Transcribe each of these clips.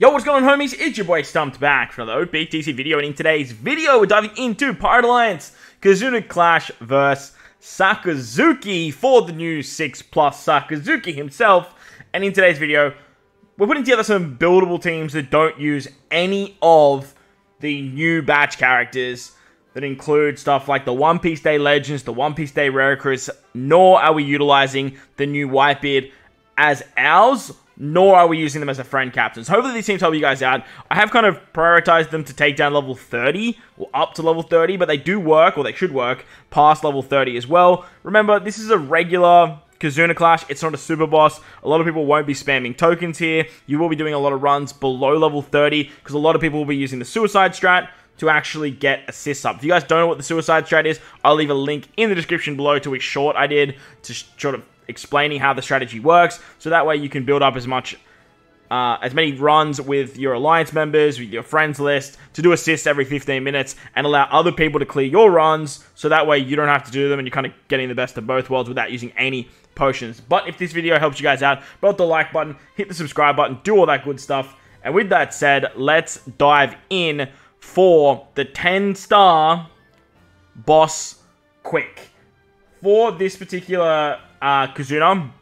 Yo, what's going on, homies? It's your boy Stumped back for another OPTC video, and in today's video, we're diving into Pirate Alliance Kizuna Clash vs Sakazuki for the new 6+ Sakazuki himself. And in today's video, we're putting together some buildable teams that don't use any of the new batch characters that include stuff like the One Piece Day Legends, the One Piece Day Rare Recruits, nor are we utilizing the new Whitebeard as ours, nor are we using them as a friend captains. Hopefully these teams help you guys out. I have kind of prioritized them to take down level 30, or up to level 30, but they do work, or they should work, past level 30 as well. Remember, this is a regular Kizuna Clash. It's not a super boss. A lot of people won't be spamming tokens here. You will be doing a lot of runs below level 30, because a lot of people will be using the suicide strat to actually get assists up. If you guys don't know what the suicide strat is, I'll leave a link in the description below to a short I did to sort of explaining how the strategy works, so that way you can build up as many runs with your alliance members, with your friends list, to do assists every 15 minutes, and allow other people to clear your runs, so that way you don't have to do them, and you're kind of getting the best of both worlds without using any potions. But if this video helps you guys out, hit the like button, hit the subscribe button, do all that good stuff. And with that said, let's dive in for the 10-star boss quick. For this particular Kizuna,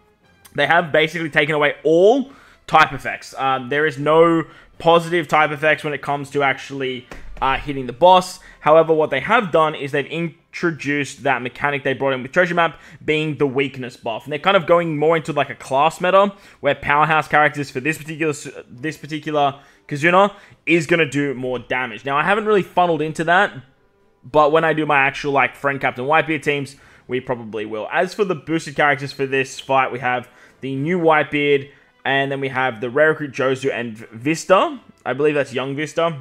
they have basically taken away all type effects. There is no positive type effects when it comes to actually hitting the boss. However, what they have done is they've introduced that mechanic they brought in with Treasure Map, being the weakness buff. And they're kind of going more into like a class meta, where powerhouse characters for this particular Kizuna is going to do more damage. Now, I haven't really funneled into that, but when I do my actual like friend captain Whitebeard teams, we probably will. As for the boosted characters for this fight, we have the new Whitebeard, and then we have the Rare Recruit Jozu and Vista. I believe that's Young Vista.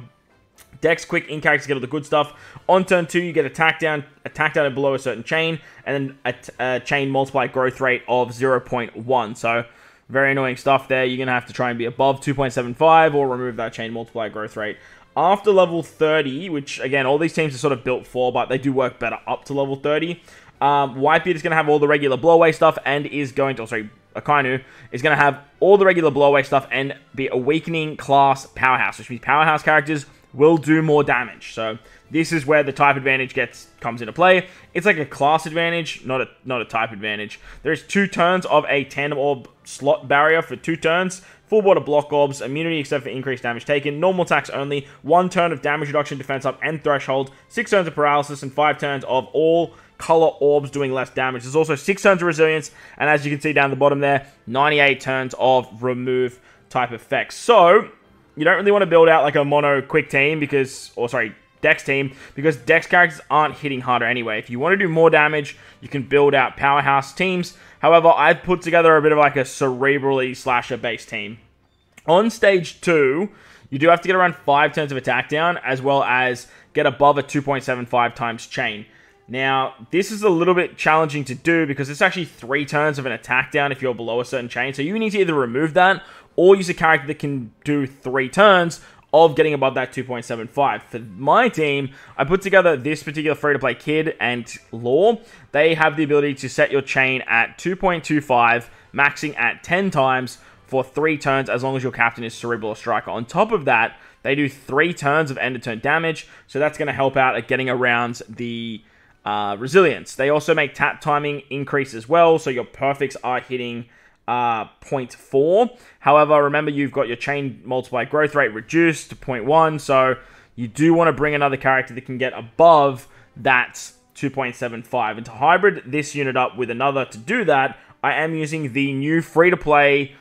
Dex quick in characters get all the good stuff. On turn 2, you get attack down and below a certain chain, and then a chain multiply growth rate of 0.1. So very annoying stuff there. You're going to have to try and be above 2.75 or remove that chain multiply growth rate. After level 30, which again, all these teams are sort of built for, but they do work better up to level 30. Whitebeard is going to have all the regular blowaway stuff and is going to, Akainu is going to have all the regular blowaway stuff and be Awakening class powerhouse, which means powerhouse characters will do more damage. So this is where the type advantage comes into play. It's like a class advantage, not a type advantage. There's 2 turns of a 10 orb slot barrier for 2 turns. Full board of block orbs, immunity except for increased damage taken, normal attacks only, 1 turn of damage reduction, defense up, and threshold, 6 turns of paralysis, and 5 turns of all color orbs doing less damage. There's also 6 turns of resilience, and as you can see down the bottom there, 98 turns of remove type effects. So you don't really want to build out like a mono quick team Dex team, because Dex characters aren't hitting harder anyway. If you want to do more damage, you can build out powerhouse teams. However, I've put together a bit of like a cerebrally slasher based team. On stage 2, you do have to get around 5 turns of attack down, as well as get above a 2.75 times chain. Now, this is a little bit challenging to do because it's actually 3 turns of an attack down if you're below a certain chain. So you need to either remove that or use a character that can do 3 turns of getting above that 2.75. For my team, I put together this particular free-to-play Kid and Law. They have the ability to set your chain at 2.25, maxing at 10 times for 3 turns as long as your captain is Cerebral or Striker. On top of that, they do 3 turns of end-of-turn damage, so that's going to help out at getting around the resilience. They also make tap timing increase as well, so your perfects are hitting 0.4. However, remember you've got your chain multiply growth rate reduced to 0.1, so you do want to bring another character that can get above that 2.75. And to hybrid this unit up with another to do that, I am using the new free-to-play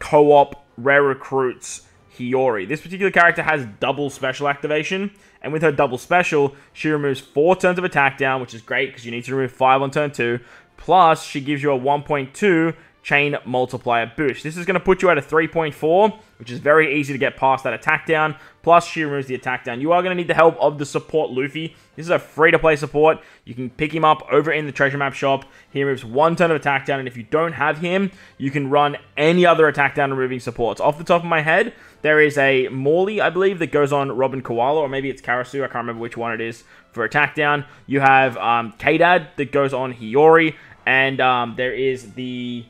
co-op Rare Recruits Hiyori. This particular character has double special activation, and with her double special, she removes 4 turns of attack down, which is great because you need to remove 5 on turn 2, plus she gives you a 1.2 chain multiplier boost. This is going to put you at a 3.4, which is very easy to get past that attack down, plus she removes the attack down. You are going to need the help of the support Luffy. This is a free-to-play support. You can pick him up over in the treasure map shop. He removes 1 turn of attack down, and if you don't have him, you can run any other attack down removing supports. Off the top of my head, there is a Morley, I believe, that goes on Robin Koala, or maybe it's Karasu, I can't remember which one it is, for attack down. You have K-Dad that goes on Hiyori, and there is the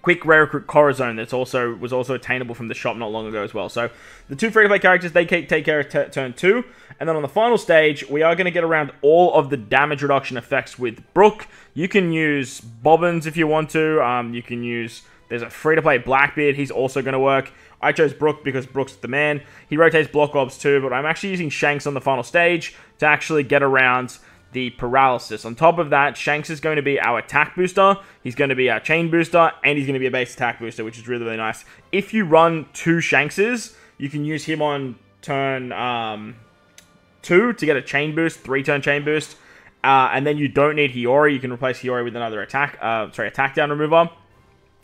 quick rare recruit Corazon that's was also attainable from the shop not long ago as well. So the 2 free-to-play characters, they take care of turn 2. And then on the final stage, we are going to get around all of the damage reduction effects with Brook. You can use Bobbins if you want to. You can use... There's a free-to-play Blackbeard. He's also going to work. I chose Brook because Brook's the man. He rotates block orbs too, but I'm actually using Shanks on the final stage to actually get around the paralysis. On top of that, Shanks is going to be our attack booster. He's going to be our chain booster, and he's going to be a base attack booster, which is really, really nice. If you run 2 Shankses, you can use him on turn 2 to get a chain boost, 3-turn chain boost. And then you don't need Hiyori. You can replace Hiyori with another attack down remover.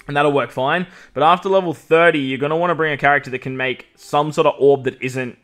And that'll work fine. But after level 30, you're going to want to bring a character that can make some sort of orb that isn't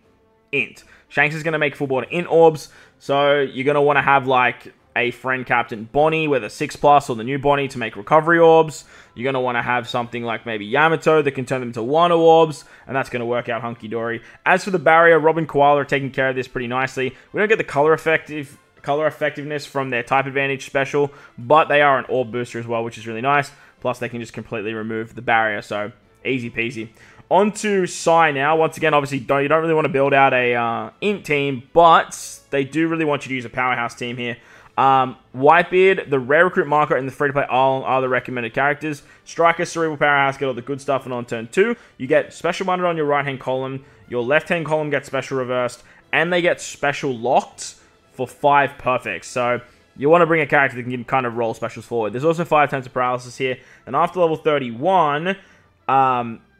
int. Shanks is going to make full board int orbs. So you're going to want to have like a friend captain Bonnie with a 6+ or the new Bonnie to make recovery orbs. You're going to want to have something like maybe Yamato that can turn them into Wano orbs. And that's going to work out hunky-dory. As for the barrier, Rob and Koala are taking care of this pretty nicely. We don't get the color effectiveness from their type advantage special. But they are an orb booster as well, which is really nice. Plus, they can just completely remove the barrier, so easy peasy. On to Sai now. Once again, obviously, you don't really want to build out a int team, but they do really want you to use a powerhouse team here. Whitebeard, the rare recruit marker, and the free-to-play Arlong are the recommended characters. Striker, Cerebral Powerhouse, get all the good stuff, and on turn 2, you get special bundled on your right-hand column, your left-hand column gets special reversed, and they get special locked for 5 perfects. So you want to bring a character that can kind of roll specials forward. There's also 5 turns of paralysis here. And after level 31,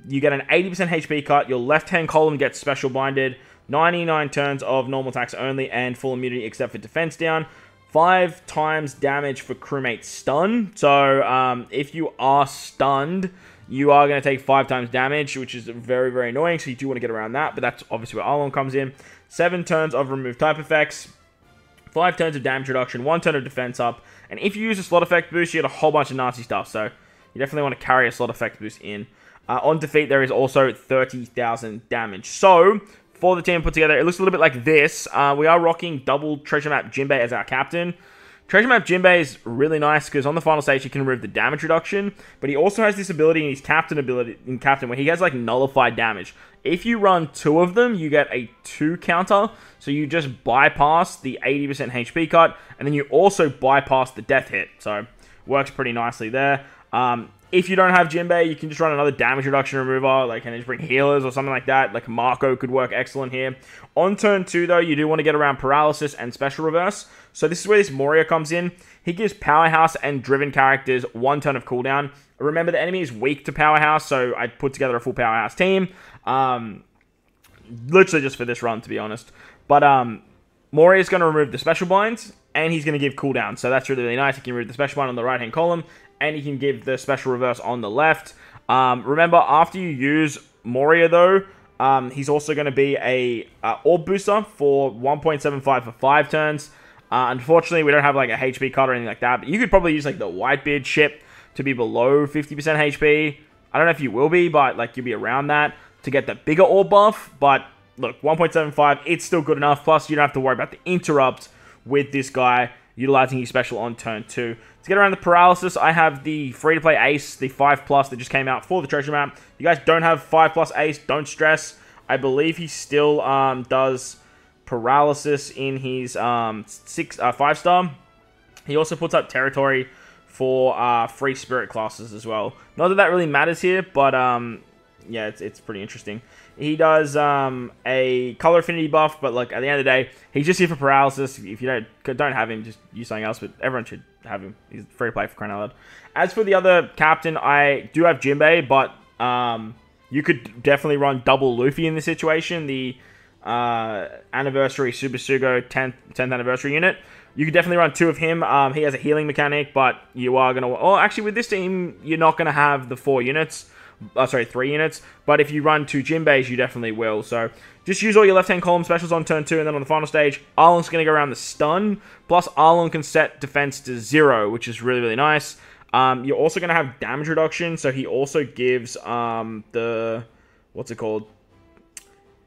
you get an 80% HP cut. Your left-hand column gets special binded. 99 turns of normal attacks only and full immunity except for defense down. 5 times damage for crewmate stun. So if you are stunned, you are going to take 5 times damage, which is very, very annoying. So you do want to get around that. But that's obviously where Arlong comes in. 7 turns of remove type effects. 5 turns of damage reduction, 1 turn of defense up, and if you use a slot effect boost, you get a whole bunch of nasty stuff, so you definitely want to carry a slot effect boost in. On defeat, there is also 30,000 damage. So, for the team put together, it looks a little bit like this. We are rocking double Treasure Map Jinbei as our captain. Treasure Map Jinbei is really nice because on the final stage, he can remove the damage reduction, but he also has this ability in his captain where he has like nullified damage. If you run 2 of them, you get a 2 counter, so you just bypass the 80% HP cut, and then you also bypass the death hit, so works pretty nicely there. If you don't have Jinbei, you can just run another damage reduction remover, like, and just bring healers or something like that. Like Marco could work excellent here. On turn 2, though, you do want to get around paralysis and special reverse. So this is where this Moria comes in. He gives powerhouse and driven characters 1 turn of cooldown. Remember, the enemy is weak to powerhouse, so I put together a full powerhouse team. Literally just for this run, to be honest. But Moria is going to remove the special binds, and he's going to give cooldown. So that's really, really nice. He can remove the special bind on the right-hand column, and he can give the special reverse on the left. Remember, after you use Moria, though, he's also going to be a orb booster for 1.75 for 5 turns. Unfortunately, we don't have like a HP cut or anything like that, but you could probably use like the Whitebeard ship to be below 50% HP. I don't know if you will be, but like you'll be around that to get the bigger orb buff. But look, 1.75, it's still good enough. Plus, you don't have to worry about the interrupt with this guy utilizing his special on turn 2. To get around the paralysis, I have the free-to-play Ace, the 5+ that just came out for the treasure map. If you guys don't have 5+ Ace, don't stress. I believe he still does paralysis in his 5-star. He also puts up territory for free spirit classes as well. Not that that really matters here, but yeah, it's pretty interesting. He does a color affinity buff, but like at the end of the day, he's just here for paralysis. If you don't have him, just use something else. But everyone should have him. He's free to play for crying out loud. As for the other captain, I do have Jinbei, but you could definitely run double Luffy in this situation. The anniversary Super Sugo 10th anniversary unit. You could definitely run 2 of him. He has a healing mechanic, but you are going to... Oh, actually, with this team, you're not going to have the 4 units. Sorry, 3 units. But if you run 2 Jinbeis, you definitely will. So, just use all your left-hand column specials on turn 2, and then on the final stage, Arlong's going to go around the stun. Plus, Arlong can set defense to 0, which is really, really nice. You're also going to have damage reduction, so he also gives the... What's it called?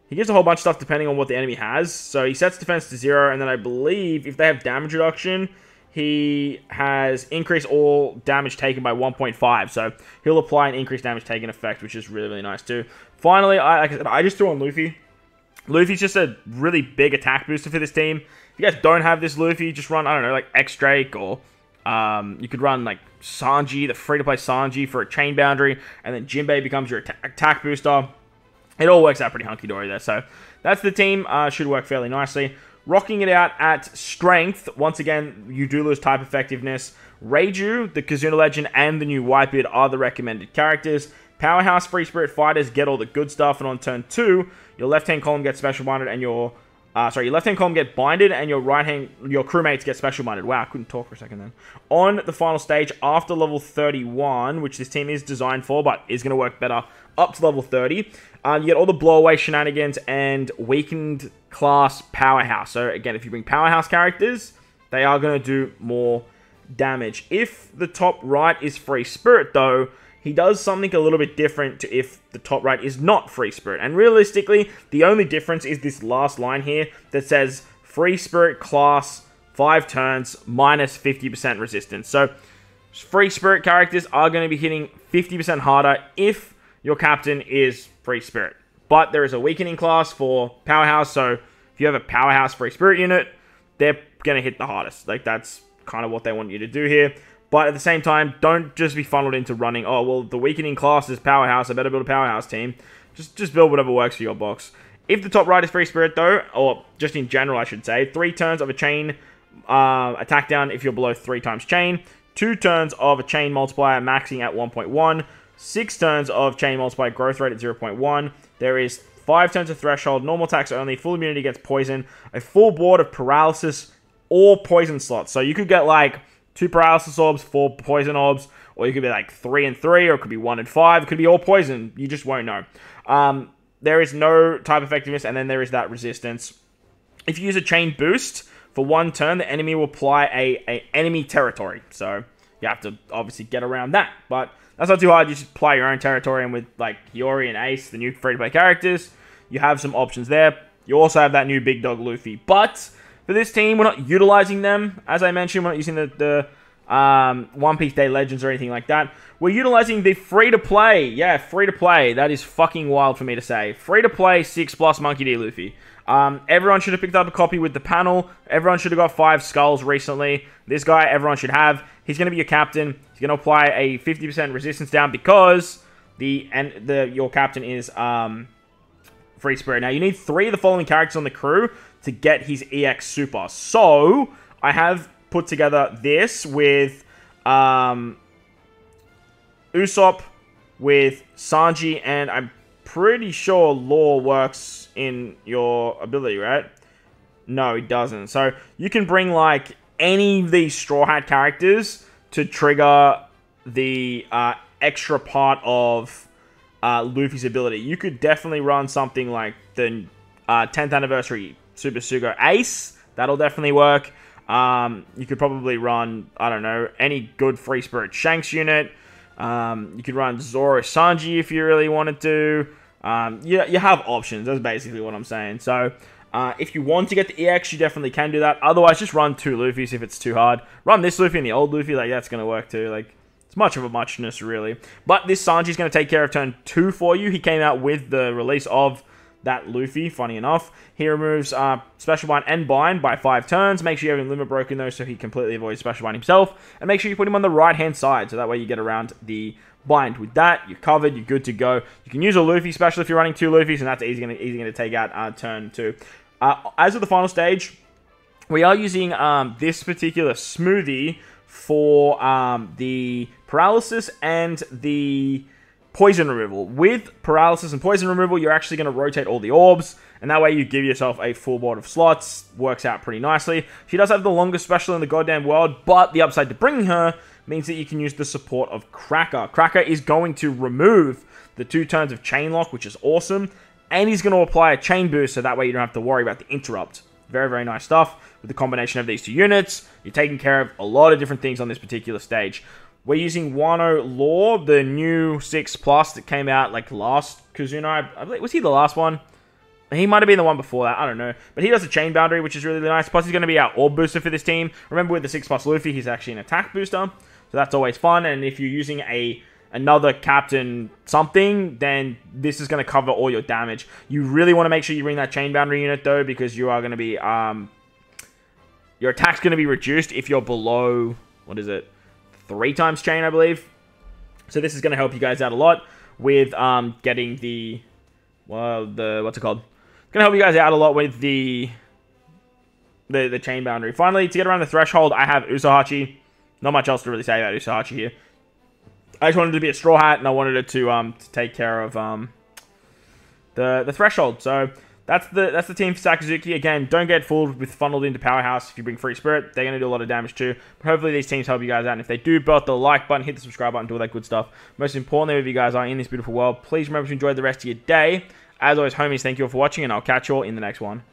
He gives a whole bunch of stuff depending on what the enemy has. So he sets defense to 0, and then I believe if they have damage reduction, he has increased all damage taken by 1.5. So he'll apply an increased damage taken effect, which is really, really nice too. Finally, like I said, I just threw on Luffy. Luffy's just a really big attack booster for this team. If you guys don't have this Luffy, just run, I don't know, like X-Drake, or you could run like Sanji, the free-to-play Sanji for a chain boundary, and then Jinbei becomes your attack booster. It all works out pretty hunky-dory there. So that's the team. Should work fairly nicely. Rocking it out at strength. Once again, you do lose type effectiveness. Reiju, the Kizuna Legend, and the new Whitebeard are the recommended characters. Powerhouse Free Spirit Fighters get all the good stuff, and on turn 2, your left-hand column gets special binded, and your left-hand column get binded, and your crewmates get special binded. Wow, I couldn't talk for a second then. On the final stage, after level 31, which this team is designed for, but is going to work better up to level 30, you get all the blow-away shenanigans and weakened class Powerhouse. So again, if you bring Powerhouse characters, they are going to do more damage. If the top right is Free Spirit, though, he does something a little bit different to if the top right is not Free Spirit. And realistically, the only difference is this last line here that says Free Spirit class 5 turns minus 50% resistance. So Free Spirit characters are going to be hitting 50% harder if your captain is Free Spirit. But there is a weakening class for Powerhouse, so if you have a Powerhouse Free Spirit unit, they're going to hit the hardest. Like, that's kind of what they want you to do here. But at the same time, don't just be funneled into running, oh, well, the weakening class is Powerhouse, I better build a Powerhouse team. Just build whatever works for your box. If the top right is Free Spirit, though, or just in general, I should say, 3 turns of a chain attack down if you're below 3 times chain, 2 turns of a chain multiplier maxing at 1.1, 6 turns of chain multiplier growth rate at 0.1, there is 5 turns of threshold, normal attacks only, full immunity against poison, a full board of paralysis or poison slots. So you could get like 2 paralysis orbs, 4 poison orbs, or you could be like 3 and 3, or it could be 1 and 5. It could be all poison. You just won't know. There is no type effectiveness, and then there is that resistance. If you use a chain boost for 1 turn, the enemy will apply a enemy territory. So you have to obviously get around that, but that's not too hard. You just apply your own territory, and with like Hiyori and Ace, the new free-to-play characters, you have some options there. You also have that new big dog Luffy, but for this team, we're not utilizing them. As I mentioned, we're not using the One Piece Day Legends or anything like that. We're utilizing the free-to-play. Yeah, free-to-play. That is fucking wild for me to say. Free-to-play 6+ Monkey D. Luffy. Everyone should have picked up a copy with the panel. Everyone should have got 5 skulls recently. This guy, everyone should have. He's going to be your captain. He's going to apply a 50% resistance down because your captain is Free Spirit. Now, you need 3 of the following characters on the crew to get his EX Super. So, I have put together this with Usopp, with Sanji, and I'm pretty sure Law works in your ability, right? No, it doesn't. So, you can bring, like, any of these Straw Hat characters to trigger the extra part of Luffy's ability. You could definitely run something like the 10th anniversary Super Sugo Ace. That'll definitely work. You could probably run, I don't know, any good Free Spirit Shanks unit. You could run Zoro Sanji if you really wanted to. You have options. That's basically what I'm saying. So, if you want to get the EX, you definitely can do that. Otherwise, just run 2 Luffys if it's too hard. Run this Luffy and the old Luffy. Like, that's going to work too. Like, it's much of a muchness, really. But this Sanji's going to take care of turn 2 for you. He came out with the release of that Luffy, funny enough. He removes Special Bind and Bind by 5 turns. Make sure you have him limit broken, though, so he completely avoids Special Bind himself. And make sure you put him on the right-hand side, so that way you get around the bind. With that, you're covered, you're good to go. You can use a Luffy special if you're running 2 Luffys, and that's easy going to take out turn 2. As of the final stage, we are using this particular smoothie for the paralysis and the poison removal. With paralysis and poison removal, you're actually going to rotate all the orbs, and that way you give yourself a full board of slots. Works out pretty nicely. She does have the longest special in the goddamn world, but the upside to bringing her means that you can use the support of Cracker. Cracker is going to remove the 2 turns of Chain Lock, which is awesome, and he's going to apply a Chain Boost, so that way you don't have to worry about the interrupt. Very, very nice stuff. With the combination of these 2 units, you're taking care of a lot of different things on this particular stage. We're using Wano Law, the new 6+ that came out like last Kizuna. I believe, was he the last one? He might have been the one before that, I don't know. But he does a chain boundary, which is really nice. Plus, he's going to be our orb booster for this team. Remember, with the 6+ Luffy, he's actually an attack booster. So that's always fun. And if you're using another captain something, then this is going to cover all your damage. You really want to make sure you bring that chain boundary unit, though, because you are going to be... your attack's going to be reduced if you're below... What is it? 3 times chain, I believe. So this is going to help you guys out a lot with getting the... Well, what's it called? It's going to help you guys out a lot with the chain boundary. Finally, to get around the threshold, I have Usohachi. Not much else to really say about Usohachi here. I just wanted it to be a Straw Hat, and I wanted it to take care of the threshold. So that's the team for Sakazuki. Again, don't get fooled with funneled into Powerhouse. If you bring Free Spirit, they're going to do a lot of damage too. But hopefully these teams help you guys out. And if they do, belt the like button, hit the subscribe button, do all that good stuff. Most importantly, if you guys are in this beautiful world, please remember to enjoy the rest of your day. As always, homies, thank you all for watching, and I'll catch you all in the next one.